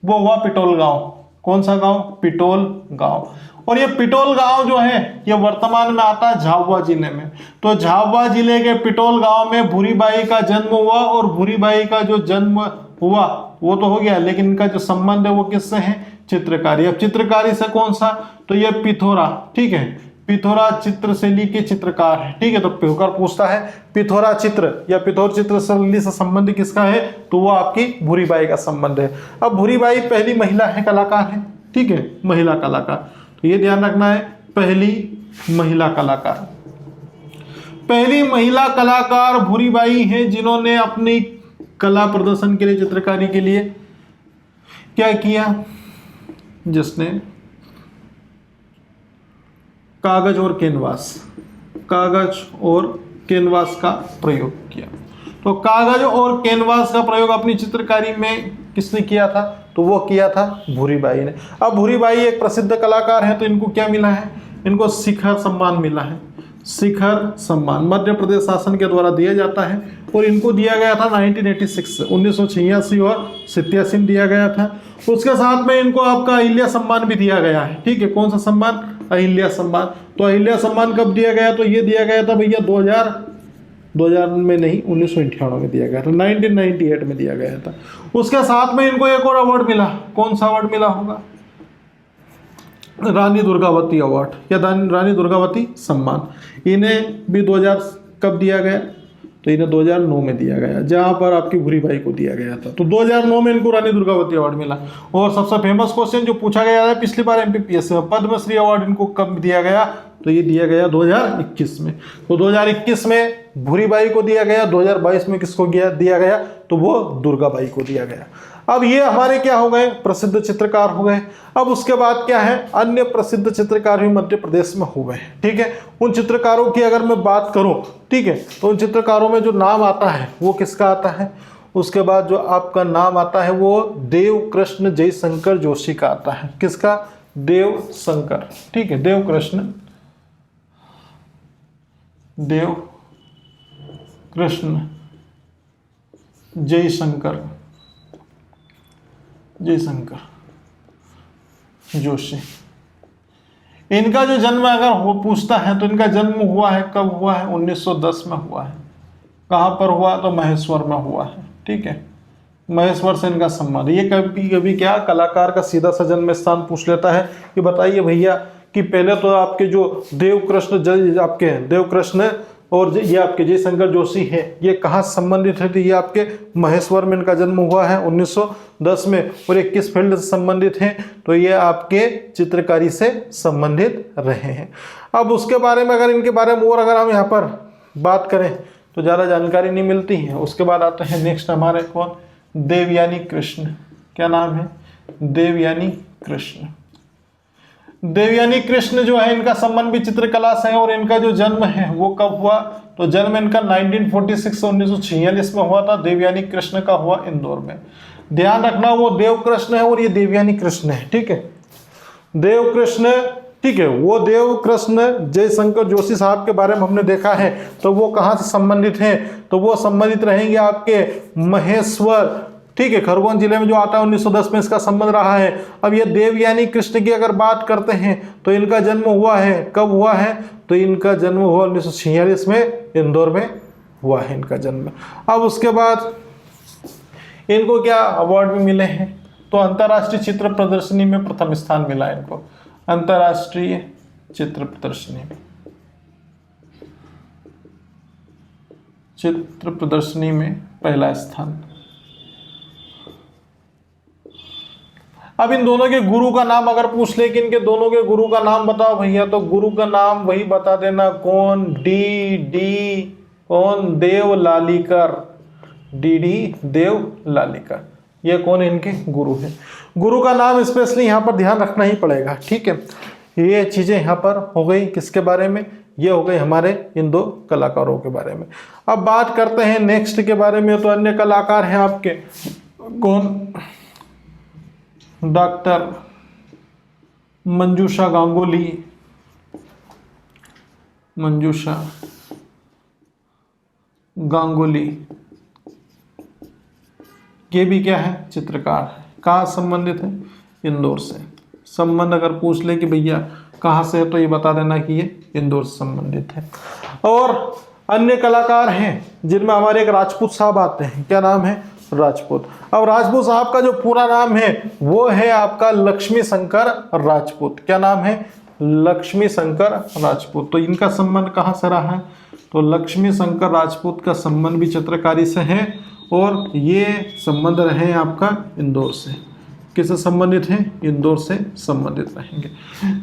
वो हुआ पिटोल गांव। कौन सा गांव, पिटोल गांव। और ये पिटोल गांव जो है ये वर्तमान में आता है झाबुआ जिले में। तो झाबुआ जिले के पिटोल गांव में भूरीबाई का जन्म हुआ, और भूरीबाई का जो जन्म हुआ वो तो हो गया, लेकिन इनका जो संबंध है वो किससे है, चित्रकारी। अब चित्रकारी से कौन सा, तो ये पिथोरा, ठीक है, पिथोरा चित्रशैली के चित्रकार है, ठीक है। तो पेपर पूछता है पिथोरा चित्र या पिथोर चित्रशैली से संबंध किसका है, तो वो आपकी भूरीबाई का संबंध है। अब भूरीबाई पहली महिला है, कलाकार है, ठीक है, महिला कलाकार। तो ये ध्यान रखना है, पहली महिला कलाकार, पहली महिला कलाकार भूरीबाई हैं, जिन्होंने अपनी कला प्रदर्शन के लिए, चित्रकारी के लिए क्या किया, जिसने कागज और कैनवास, कागज और कैनवास का प्रयोग किया। तो कागज और कैनवास का प्रयोग अपनी चित्रकारी में किसने किया था? तो वो किया था भूरीबाई ने। अब भूरीबाई एक प्रसिद्ध कलाकार हैं, तो इनको क्या मिला है? इनको शिखर सम्मान मिला है। शिखर सम्मान मध्य प्रदेश शासन के द्वारा दिया जाता है और इनको दिया गया था 1986 1986 और 87 में दिया गया था। उसके साथ में इनको आपका अहिल्या सम्मान भी दिया गया है। ठीक है, कौन सा सम्मान? अहिल्या सम्मान। तो अहिल्या सम्मान कब दिया गया? तो ये दिया गया था भैया 2000 में नहीं, 1998 में दिया गया था, 1998 में दिया गया था। उसके साथ में इनको एक और अवार्ड मिला। कौन सा अवार्ड मिला होगा? रानी दुर्गावती अवार्ड या रानी दुर्गावती सम्मान। इन्हें भी 2000 कब दिया गया? तो इन्हें 2009 में दिया गया, जहां पर आपकी भूरीबाई को दिया गया था। तो 2009 में इनको रानी दुर्गावती अवार्ड मिला। और सबसे फेमस क्वेश्चन जो पूछा गया है पिछली बार एमपीपीएससी में, पद्मश्री अवार्ड इनको कब दिया गया? तो ये दिया गया 2021 में। तो 2021 में भूरीबाई को दिया गया, 2022 में किसको दिया गया? तो वो दुर्गाबाई को दिया गया। अब ये हमारे क्या हो गए? प्रसिद्ध चित्रकार हो गए। अब उसके बाद क्या है? अन्य प्रसिद्ध चित्रकार भी मध्य प्रदेश में हो गए। ठीक है, उन चित्रकारों की अगर मैं बात करूं, ठीक है, तो उन चित्रकारों में जो नाम आता है वो किसका आता है? उसके बाद जो आपका नाम आता है वो देव कृष्ण जयशंकर जोशी का आता है। किसका? देव शंकर। ठीक है, देव कृष्ण जयशंकर जोशी। इनका जो जन्म अगर वो पूछता है तो इनका जन्म हुआ है, कब हुआ है? 1910 में हुआ है। कहाँ पर हुआ? तो महेश्वर में हुआ है। ठीक है, महेश्वर से इनका संबंध। ये कभी कभी क्या कलाकार का सीधा सा जन्म स्थान पूछ लेता है कि बताइए भैया कि पहले तो आपके जो देवकृष्ण और ये आपके जयशंकर जोशी है, ये कहाँ संबंधित है? तो ये आपके महेश्वर में इनका जन्म हुआ है 1910 में। और ये किस फील्ड से संबंधित हैं? तो ये आपके चित्रकारी से संबंधित रहे हैं। अब उसके बारे में अगर इनके बारे में और अगर हम यहाँ पर बात करें तो ज़्यादा जानकारी नहीं मिलती है। उसके बाद आते हैं नेक्स्ट हमारे कौन? देवयानी कृष्ण। क्या नाम है? देवयानी कृष्ण। देवयानी कृष्ण जो है इनका संबंध भी चित्रकला से है और इनका जो जन्म है वो कब हुआ? तो जन्म इनका 1946 1946 में हुआ था। देवयानी कृष्ण का हुआ इंदौर में। ध्यान रखना वो देव कृष्ण है और ये देवयानी कृष्ण है। ठीक है, देव कृष्ण, ठीक है, वो देव कृष्ण जयशंकर जोशी साहब के बारे में हमने देखा है। तो वो कहाँ से संबंधित हैं? तो वो संबंधित रहेंगे आपके महेश्वर। ठीक है, खरगोन जिले में जो आता है 1910 में इसका संबंध रहा है। अब ये देवयानी कृष्ण की अगर बात करते हैं तो इनका जन्म हुआ है, कब हुआ है? तो इनका जन्म हुआ 1946 में, इंदौर में हुआ है इनका जन्म। अब उसके बाद इनको क्या अवार्ड भी मिले हैं? तो अंतर्राष्ट्रीय चित्र प्रदर्शनी में प्रथम स्थान मिला इनको। अंतर्राष्ट्रीय चित्र प्रदर्शनी में पहला स्थान। अब इन दोनों के गुरु का नाम अगर पूछ ले कि इनके दोनों के गुरु का नाम बताओ भैया, तो गुरु का नाम वही बता देना। कौन? कौन? देव लालीकर। देव लालीकर। ये कौन इनके गुरु है? गुरु का नाम स्पेशली यहाँ पर ध्यान रखना ही पड़ेगा। ठीक है, ये चीजें यहाँ पर हो गई किसके बारे में? ये हो गई हमारे इन दो कलाकारों के बारे में। अब बात करते हैं नेक्स्ट के बारे में। तो अन्य कलाकार हैं आपके कौन? डॉक्टर मंजूषा गांगुली। ये भी क्या है? चित्रकार है। कहाँ संबंधित है? इंदौर से। संबंध अगर पूछ ले कि भैया कहाँ से है तो ये बता देना कि ये इंदौर से संबंधित है। और अन्य कलाकार हैं जिनमें हमारे एक राजपूत साहब आते हैं। क्या नाम है? राजपूत। अब राजपूत साहब का जो पूरा नाम है वो है आपका लक्ष्मी शंकर राजपूत। क्या नाम है? लक्ष्मी शंकर राजपूत। तो इनका संबंध कहाँ से रहा है? तो लक्ष्मी शंकर राजपूत का संबंध भी चित्रकारी से है और ये संबंध रहे आपका इंदौर से। किससे संबंधित हैं? इंदौर से संबंधित रहेंगे।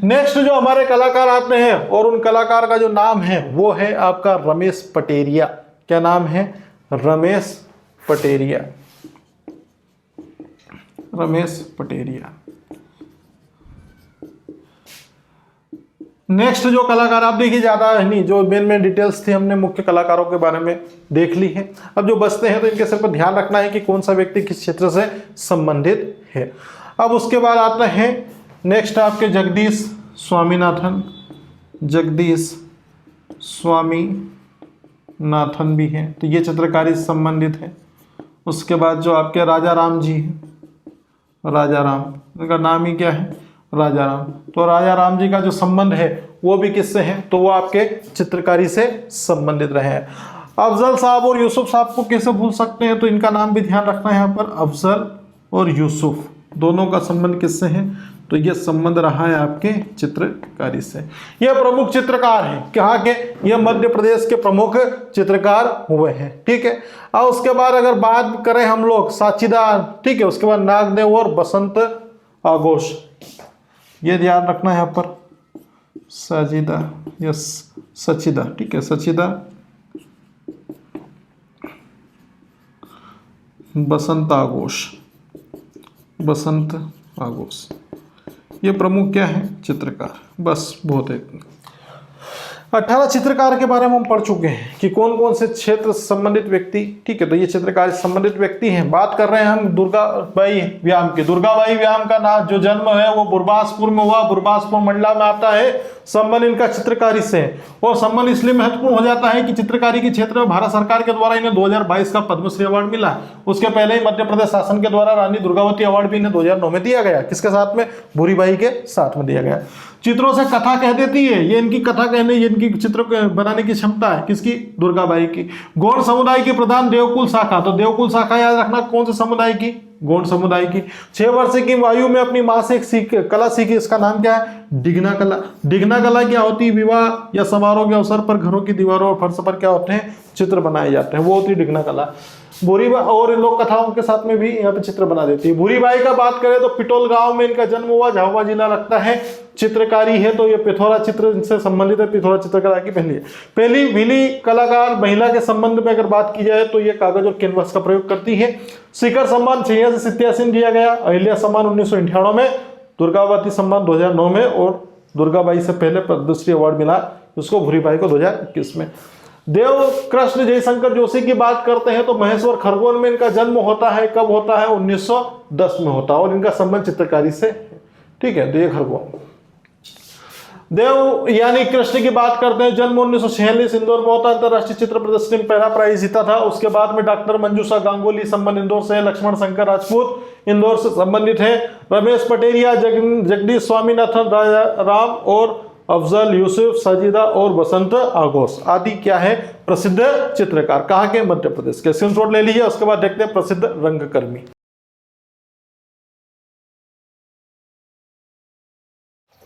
नेक्स्ट जो हमारे कलाकार आते हैं और उन कलाकार का जो नाम है वो है आपका रमेश पटेरिया। क्या नाम है? रमेश पटेरिया। नेक्स्ट जो कलाकार, आप देखिए ज़्यादा नहीं, जो मेन डिटेल्स थी हमने मुख्य कलाकारों के बारे में देख ली है। अब जो बचते हैं तो इनके सिर्फ ध्यान रखना है कि कौन सा व्यक्ति किस क्षेत्र से संबंधित है। अब उसके बाद आते हैं नेक्स्ट आपके जगदीश स्वामीनाथन। जगदीश स्वामीनाथन भी हैं, तो ये चित्रकारी से संबंधित है। उसके बाद जो आपके राजा राम जी हैं, राजा राम, इनका नाम ही क्या है, राजा राम। तो राजा राम जी का जो संबंध है वो भी किससे है, तो वो आपके चित्रकारी से संबंधित रहे हैं। अफजल साहब और यूसुफ साहब को कैसे भूल सकते हैं, तो इनका नाम भी ध्यान रखना है यहाँ पर। अफजल और यूसुफ दोनों का संबंध किससे है, तो ये संबंध रहा है आपके चित्रकारी से। ये प्रमुख चित्रकार हैं, कहाँ के, ये मध्य प्रदेश के प्रमुख चित्रकार हुए हैं, ठीक है। और उसके बाद अगर बात करें हम लोग साचीदार, ठीक है, उसके बाद नागदेव और बसंत आघोष, ये ध्यान रखना है यहाँ पर। साजिदा यस सचिदा, ठीक है, सचिदा बसंत आघोष, बसंत आघोष, ये प्रमुख क्या है, चित्रकार। बस बहुत है। 18 चित्रकार के बारे में हम पढ़ चुके हैं कि कौन कौन से क्षेत्र से संबंधित व्यक्ति, ठीक है, तो ये चित्रकार से संबंधित व्यक्ति हैं। बात कर रहे हैं हम दुर्गाबाई व्याम की। दुर्गाबाई व्याम का नाम जो जन्म है वो बुरबासपुर में हुआ, बुरबासपुर मंडला में आता है। संबंध इनका चित्रकारी से है, और संबंध इसलिए महत्वपूर्ण हो जाता है कि चित्रकारी के क्षेत्र में भारत सरकार के द्वारा इन्हें 2022 का पद्मश्री अवार्ड मिला। उसके पहले ही मध्य प्रदेश शासन के द्वारा रानी दुर्गावती अवार्ड भी इन्हें 2009 में दिया गया। किसके साथ में, भूरीबाई के साथ में दिया गया। चित्रों से कथा कह देती है, ये इनकी कथा कहने, ये इनकी चित्र बनाने की क्षमता है, किसकी, दुर्गाबाई की। गौड़ समुदाय के प्रधान देवकुल शाखा, तो देवकुल शाखा याद रखना कौन से समुदाय की, गौड़ समुदाय की। 6 वर्ष की आयु में अपनी मां से एक कला सीखी, इसका नाम क्या है, डिगना कला। डिगना कला क्या होती है, विवाह या समारोह के अवसर पर घरों की दीवारों और फर्श पर क्या होते हैं, चित्र बनाए जाते हैं, वो होती है डिगना कला। भूरीबाई और इन लोक कथाओं के साथ में भी यहाँ पे चित्र बना देती है। भूरीबाई का बात करें तो पिटोल गांव में इनका जन्म हुआ, झाबुआ जिला लगता है। चित्रकारी है तो ये पिथौरा चित्र से संबंधित है, पिथौरा चित्रकला की पहली भीली कलाकार महिला के संबंध में अगर बात की जाए तो ये कागज और कैनवास का प्रयोग करती है। शिखर सम्मान 86 से 87 में दिया गया, अहिल्या सम्मान 1998 में, दुर्गावती सम्मान 2009 में, और दुर्गाबाई से पहले पद्मश्री अवार्ड मिला उसको भूरीबाई को 2021 में। देव कृष्ण जयशंकर जोशी की बात करते हैं तो महेश्वर खरगोन में इनका जन्म होता है। कब होता है, 1910 में होता है, और इनका संबंध चित्रकारी से, ठीक है, देव खरगोन। देव यानी कृष्ण की बात करते हैं, जन्म 1946 इंदौर में होता है। अंतरराष्ट्रीय चित्र प्रदर्शनी में पहला प्राइज जीता था। उसके बाद में डॉक्टर मंजूषा गांगुली संबंध इंदौर से है। लक्ष्मण शंकर राजपूत इंदौर से संबंधित है। रमेश पटेरिया, जगदीश स्वामीनाथन, राम और अफजल, यूसुफ, सजीदा और बसंत आघोष आदि क्या है, प्रसिद्ध चित्रकार। कहाँ के, मध्य प्रदेश के। स्क्रीनशॉट ले लीजिए। उसके बाद देखते हैं प्रसिद्ध रंगकर्मी।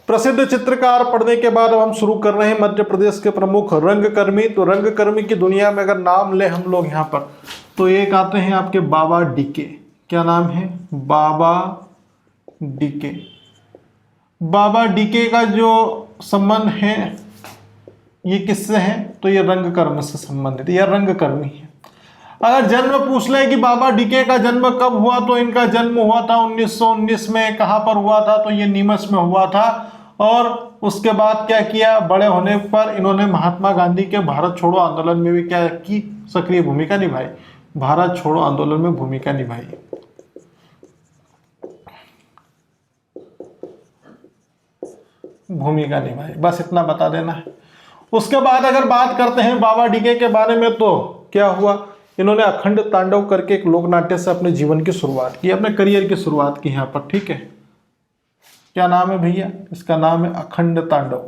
प्रसिद्ध चित्रकार पढ़ने के बाद अब हम शुरू कर रहे हैं मध्य प्रदेश के प्रमुख रंगकर्मी। तो रंगकर्मी की दुनिया में अगर नाम ले हम लोग यहाँ पर, तो एक आते हैं आपके बाबा डीके। क्या नाम है, बाबा डीके। बाबा डीके का जो संबंध है ये किससे है, तो ये रंगकर्म से संबंधित, यह रंगकर्मी है। अगर जन्म पूछ ले कि बाबा डीके का जन्म कब हुआ, तो इनका जन्म हुआ था 1919 में। कहाँ पर हुआ था, तो ये नीमच में हुआ था। और उसके बाद क्या किया, बड़े होने पर इन्होंने महात्मा गांधी के भारत छोड़ो आंदोलन में भी क्या की, सक्रिय भूमिका निभाई। भारत छोड़ो आंदोलन में भूमिका निभाई। बस इतना बता देना है। उसके बाद अगर बात करते हैं बाबा डीके के बारे में, तो क्या हुआ, इन्होंने अखंड तांडव करके एक लोक नाट्य से अपने जीवन की शुरुआत की, अपने करियर की शुरुआत की यहाँ पर, ठीक है। क्या नाम है भैया, इसका नाम है अखंड तांडव।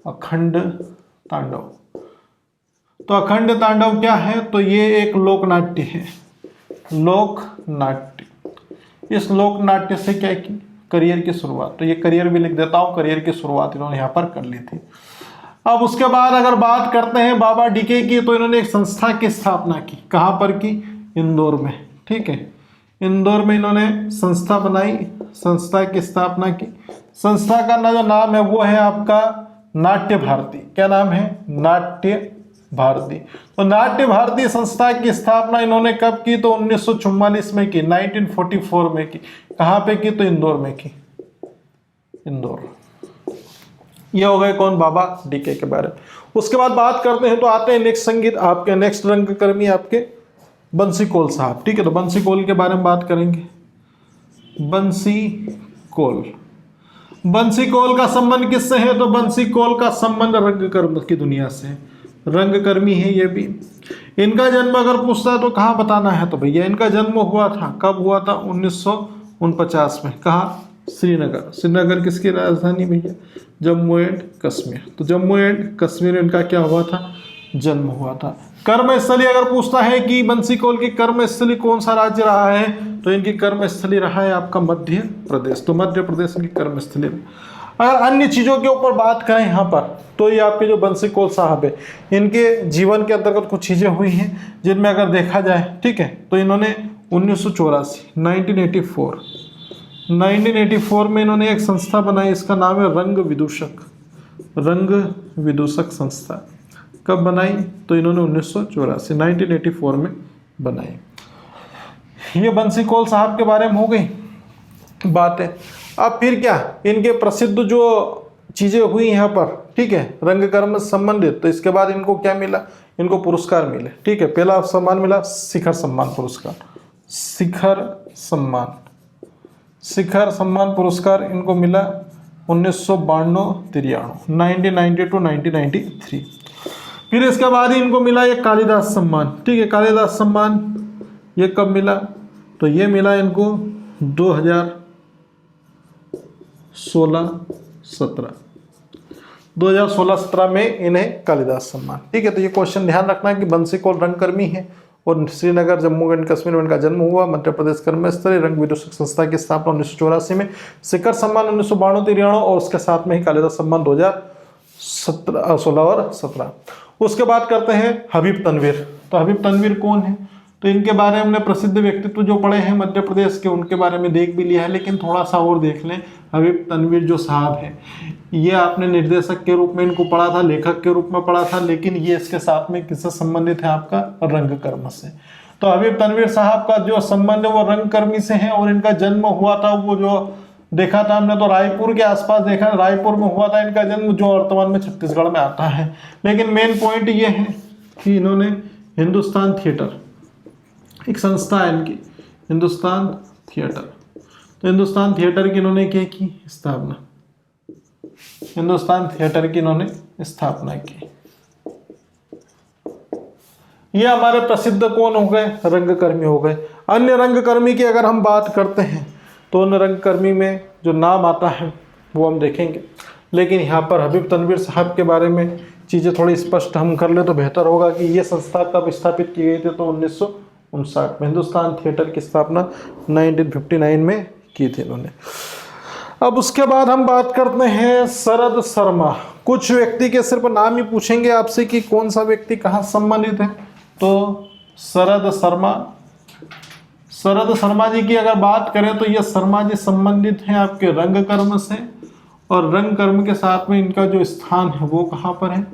अखंड तांडव, तो अखंड तांडव क्या है, तो ये एक लोक नाट्य है। लोक नाट्य, इस लोक नाट्य से क्या की, करियर की शुरुआत। तो ये करियर भी लिख देता हूँ, करियर की शुरुआत इन्होंने यहाँ पर कर ली थी। अब उसके बाद अगर बात करते हैं बाबा डीके की, तो इन्होंने एक संस्था की स्थापना की। कहाँ पर की, इंदौर में, ठीक है। इंदौर में इन्होंने संस्था बनाई, संस्था की स्थापना की। संस्था का जो नाम है वो है आपका नाट्य भारती। क्या नाम है, नाट्य भारती। तो नाट्य भारती संस्था की स्थापना इन्होंने कब की, तो 1944 में की, 1944 में की। कहाँ पे की, तो इंदौर में की, इंदौर। ये हो गए कौन, बाबा डीके के बारे में। उसके बाद बात करते हैं तो आते हैं नेक्स्ट संगीत आपके, नेक्स्ट रंगकर्मी आपके बंसी कौल साहब। ठीक है, तो बंसी कौल के बारे में बात करेंगे। बंसी कौल, बंसी कौल का संबंध किससे है, तो बंसी कौल का संबंध रंगकर्म की दुनिया से, रंगकर्मी है ये भी। इनका जन्म अगर पूछता है तो कहाँ बताना है, तो भैया इनका जन्म हुआ था, कब हुआ था, 1949 में। कहाँ, श्रीनगर। श्रीनगर किसकी राजधानी भैया, जम्मू एंड कश्मीर। तो जम्मू एंड कश्मीर इनका क्या हुआ था, जन्म हुआ था। कर्मस्थली अगर पूछता है कि बंसी कौल की कर्मस्थली कौन सा राज्य रहा है, तो इनकी कर्मस्थली रहा है आपका मध्य प्रदेश। तो मध्य प्रदेश इनकी कर्मस्थली। अगर अन्य चीज़ों के ऊपर बात करें यहाँ पर, तो ये आपके जो बंसी कौल साहब है, इनके जीवन के अंतर्गत कुछ चीज़ें हुई हैं जिनमें अगर देखा जाए, ठीक है, तो इन्होंने 1984 में इन्होंने एक संस्था बनाई, इसका नाम है रंग विदूषक संस्था। कब बनाई, तो इन्होंने 1984 में बनाई। ये बंसी कौल साहब के बारे में हो गई बातें। अब फिर क्या, इनके प्रसिद्ध जो चीज़ें हुई यहाँ पर, ठीक है, रंगकर्म से संबंधित, तो इसके बाद इनको क्या मिला, इनको पुरस्कार मिले। ठीक है, पहला सम्मान मिला शिखर सम्मान पुरस्कार, शिखर सम्मान पुरस्कार इनको मिला 1992-93। फिर इसके बाद ही इनको मिला ये कालिदास सम्मान। ठीक है, कालिदास सम्मान ये कब मिला, तो ये मिला इनको 2016-17 में इन्हें कालिदास सम्मान। ठीक है, तो ये क्वेश्चन ध्यान रखना है कि बंसी कौल रंगकर्मी है और श्रीनगर जम्मू एंड कश्मीर में इनका जन्म हुआ। मध्य प्रदेश कर्मस्थली रंग विदूषक संस्था की स्थापना 1984 में, शिखर सम्मान 1992-93 और उसके साथ में ही कालिदास सम्मान 2016 और 17। उसके बाद करते हैं हबीब तनवीर। तो हबीब तनवीर कौन है, तो इनके बारे में हमने प्रसिद्ध व्यक्तित्व जो पढ़े हैं मध्य प्रदेश के, उनके बारे में देख भी लिया है, लेकिन थोड़ा सा और देख लें। हबीब तनवीर जो साहब है, ये आपने निर्देशक के रूप में इनको पढ़ा था, लेखक के रूप में पढ़ा था, लेकिन ये इसके साथ में किससे संबंधित है, आपका रंगकर्म से। तो हबीब तनवीर साहब का जो संबंध है वो रंगकर्मी से है, और इनका जन्म हुआ था, वो जो देखा था हमने, तो रायपुर के आसपास देखा, रायपुर में हुआ था इनका जन्म, जो वर्तमान में छत्तीसगढ़ में आता है। लेकिन मेन पॉइंट ये है कि इन्होंने हिंदुस्तान थिएटर, एक संस्था है इनकी हिंदुस्तान थिएटर, तो हिंदुस्तान थिएटर की इन्होंने क्या की स्थापना, हिंदुस्तान थिएटर की इन्होंने स्थापना की। ये हमारे प्रसिद्ध कौन हो गए, रंगकर्मी हो गए। अन्य रंगकर्मी की अगर हम बात करते हैं, तो उन रंगकर्मी में जो नाम आता है वो हम देखेंगे, लेकिन यहाँ पर हबीब तनवीर साहब के बारे में चीज़ें थोड़ी स्पष्ट हम कर ले तो बेहतर होगा कि ये संस्था कब स्थापित की गई थी, तो 1959 में। हिंदुस्तान थिएटर की स्थापना 1959 में की थी इन्होंने। अब उसके बाद हम बात करते हैं शरद शर्मा। कुछ व्यक्ति के सिर्फ नाम ही पूछेंगे आपसे कि कौन सा व्यक्ति कहाँ संबंधित है, तो शरद शर्मा जी की अगर बात करें तो ये शर्मा जी संबंधित हैं आपके रंगकर्म से, और रंगकर्म के साथ में इनका जो स्थान है वो कहाँ पर है,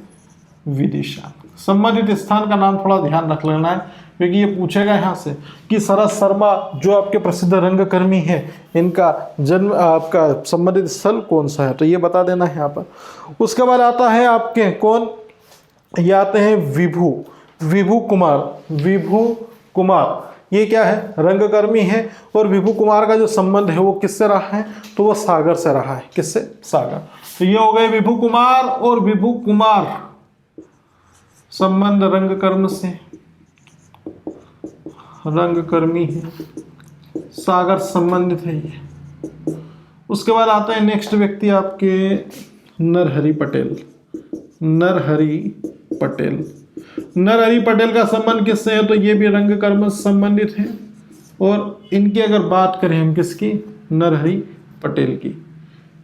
विदिशा। संबंधित स्थान का नाम थोड़ा ध्यान रख लेना है, क्योंकि ये पूछेगा यहाँ से कि शरद शर्मा जो आपके प्रसिद्ध रंगकर्मी है, इनका जन्म आपका संबंधित स्थल कौन सा है, तो ये बता देना है यहाँ पर। उसके बाद आता है आपके कौन, ये आते हैं विभू कुमार। ये क्या है, रंगकर्मी है, और विभू कुमार का जो संबंध है वो किससे रहा है, तो वो सागर से रहा है। किससे, सागर। तो ये हो गए विभू कुमार, और विभू कुमार संबंध रंगकर्म से, रंगकर्मी है, सागर संबंधित है ये। उसके बाद आता है नेक्स्ट व्यक्ति आपके नरहरि पटेल का संबंध किससे है, तो ये भी रंगकर्म से संबंधित है। और इनकी अगर बात करें हम किसकी, नरहरि पटेल की,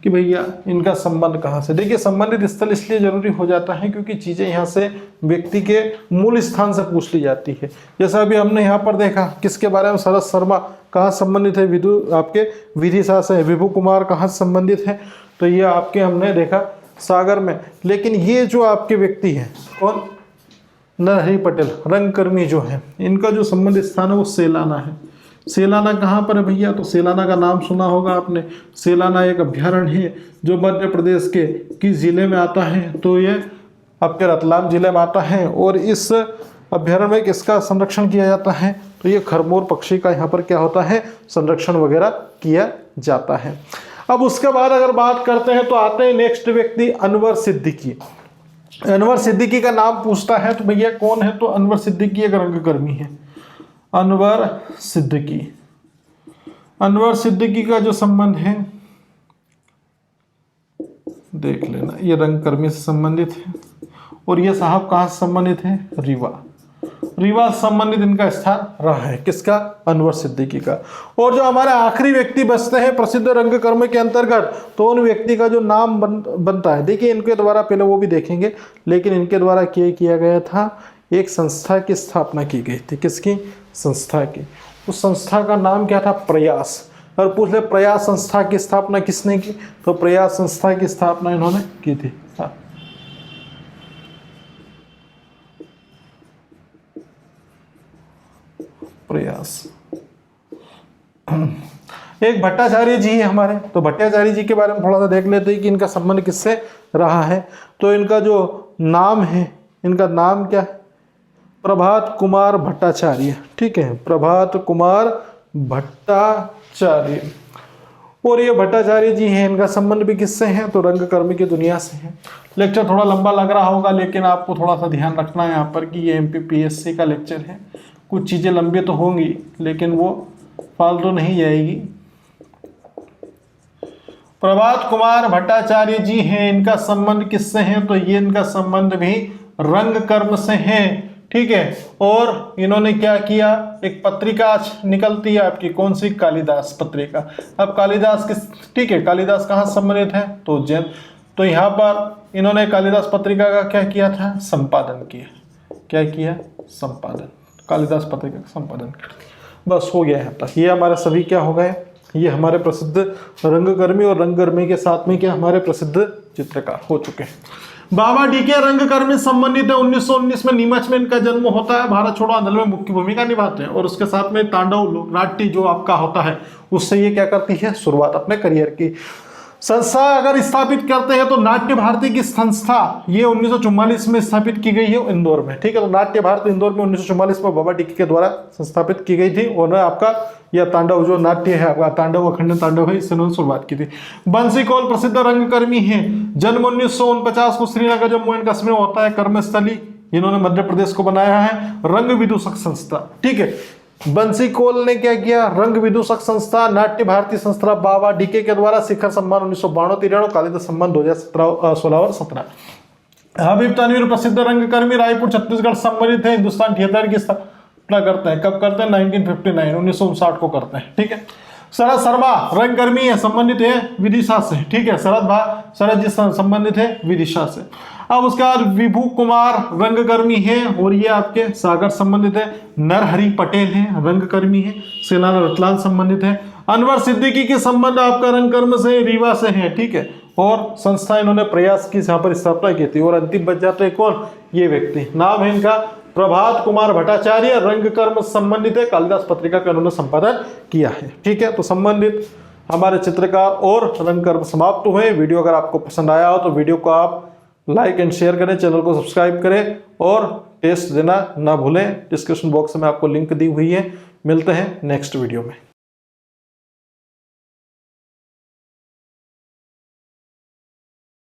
कि भैया इनका संबंध कहाँ से। देखिए संबंधित स्थल इसलिए जरूरी हो जाता है क्योंकि चीज़ें यहाँ से व्यक्ति के मूल स्थान से पूछ ली जाती है। जैसा अभी हमने यहाँ पर देखा किसके बारे में, शरद शर्मा कहाँ संबंधित है, आपके विदिशा से। विभू कुमार कहाँ संबंधित है, तो ये आपके हमने देखा सागर में। लेकिन ये जो आपके व्यक्ति हैं कौन, नरहरि पटेल रंगकर्मी जो है, इनका जो संबंधित स्थान है वो सेलाना है। सेलाना कहाँ पर है भैया? तो सेलाना का नाम सुना होगा आपने। सेलाना एक अभ्यारण्य है जो मध्य प्रदेश के किस जिले में आता है? तो ये आपके रतलाम जिले में आता है। और इस अभ्यारण्य में किसका संरक्षण किया जाता है? तो ये खरमोर पक्षी का यहाँ पर क्या होता है? संरक्षण वगैरह किया जाता है। अब उसके बाद अगर बात करते हैं तो आते हैं नेक्स्ट व्यक्ति अनवर सिद्दीकी। अनवर सिद्दीकी का नाम पूछता है तो भैया कौन है? तो अनवर सिद्दीकी एक रंगकर्मी है। अनवर सिद्दीकी, अनवर सिद्दीकी का जो संबंध है देख लेना, ये रंगकर्मी से संबंधित है। और ये साहब कहाँ से संबंधित है? रीवा, रीवा से संबंधित इनका स्थान रहा है। किसका? अनवर सिद्दीकी का। और जो हमारे आखिरी व्यक्ति बचते हैं प्रसिद्ध रंगकर्मी के अंतर्गत, तो उन व्यक्ति का जो नाम बनता है, देखिए इनके द्वारा पहले वो भी देखेंगे, लेकिन इनके द्वारा किया गया था, एक संस्था की स्थापना की गई थी। किसकी? संस्था की। उस संस्था का नाम क्या था? प्रयास। और पूछ ले प्रयास संस्था की स्थापना किसने की? तो प्रयास संस्था की स्थापना इन्होंने की थी। प्रयास। एक भट्टाचार्य जी है हमारे, तो भट्टाचार्य जी के बारे में थोड़ा सा देख लेते हैं कि इनका संबंध किससे रहा है। तो इनका जो नाम है, इनका नाम क्या है? प्रभात कुमार भट्टाचार्य। ठीक है, प्रभात कुमार भट्टाचार्य। और ये भट्टाचार्य जी हैं, इनका संबंध भी किससे है? तो रंगकर्मी की दुनिया से है। लेक्चर थोड़ा लंबा लग रहा होगा, लेकिन आपको थोड़ा सा ध्यान रखना है यहाँ पर कि ये MPPSC का लेक्चर है। कुछ चीज़ें लंबी तो होंगी लेकिन वो फालतू नहीं जाएगी। प्रभात कुमार भट्टाचार्य जी हैं, इनका संबंध किससे है? तो ये इनका संबंध भी रंगकर्म से है। ठीक है, और इन्होंने क्या किया? एक पत्रिका निकलती है आपकी, कौन सी? कालिदास पत्रिका। अब कालिदास किस, ठीक है, कालिदास कहाँ संबंधित है? तो जैन। तो यहाँ पर इन्होंने कालिदास पत्रिका का क्या किया था? संपादन किया। क्या किया? संपादन। कालिदास पत्रिका का संपादन कर दिया। बस हो गया यहाँ तक। ये हमारे सभी क्या हो गए? ये हमारे प्रसिद्ध रंगकर्मी, और रंगकर्मी के साथ में क्या हमारे प्रसिद्ध चित्रकार हो चुके हैं। बाबा डीके रंगकर्मी संबंधित है। 1919 में नीमच में इनका जन्म होता है। भारत छोड़ो आंदोलन में मुख्य भूमिका निभाते हैं। और उसके साथ में तांडव लोक नाट्य जो आपका होता है, उससे ये क्या करती है? शुरुआत अपने करियर की। संस्था अगर स्थापित करते हैं तो नाट्य भारती की संस्था ये 1944 में स्थापित की गई है इंदौर में। ठीक है, तो नाट्य भारती इंदौर में 1944 में बाबा डीके के द्वारा संस्थापित की गई थी। और आपका यह तांडव जो नाट्य है आपका, तांडव अखंड तांडव है, इससे उन्होंने शुरुआत की थी। बंसी कौल प्रसिद्ध रंगकर्मी है। जन्म 1949 को श्रीनगर जम्मू एंड कश्मीर में होता है। कर्मस्थली इन्होंने मध्य प्रदेश को बनाया है। रंग विदूषक संस्था, ठीक है, बंसी कौल ने क्या किया? रंग विदूषक संस्था, नाट्य भारती संस्था बाबा डीके के द्वारा शिखर सम्मान 1992-93, कालिदास सम्मान 2016 और 17। हबीब तनवीर प्रसिद्ध रंगकर्मी रायपुर छत्तीसगढ़ संबंधित है। हिंदुस्तान थिएटर की स्थापना करते हैं। कब करते हैं? 1959, 1959 को करते हैं। ठीक है। शरद शर्मा रंगकर्मी है, संबंधित है विदिशा से। ठीक है, शरद जी संबंधित है विदिशा से। अब उसके बाद विभू कुमार रंगकर्मी है, और ये आपके सागर संबंधित है। नरहरि पटेल है, रंगकर्मी है, सेलाना रतलाम संबंधित है। अनवर सिद्दीकी के संबंध आपका रंगकर्म से रीवा से है। ठीक है, और संस्था इन्होंने प्रयास की यहाँ पर स्थापना की थी। और अंतिम बच जाते हैं कौन? ये व्यक्ति, नाम है इनका प्रभात कुमार भट्टाचार्य, रंगकर्म संबंधित है। कालिदास पत्रिका का उन्होंने संपादन किया है। ठीक है, तो संबंधित हमारे चित्रकार और रंगकर्म समाप्त हुए। वीडियो अगर आपको पसंद आया हो तो वीडियो को आप लाइक एंड शेयर करें, चैनल को सब्सक्राइब करें और टेस्ट देना ना भूलें। डिस्क्रिप्शन बॉक्स में आपको लिंक दी हुई है। मिलते हैं नेक्स्ट वीडियो में।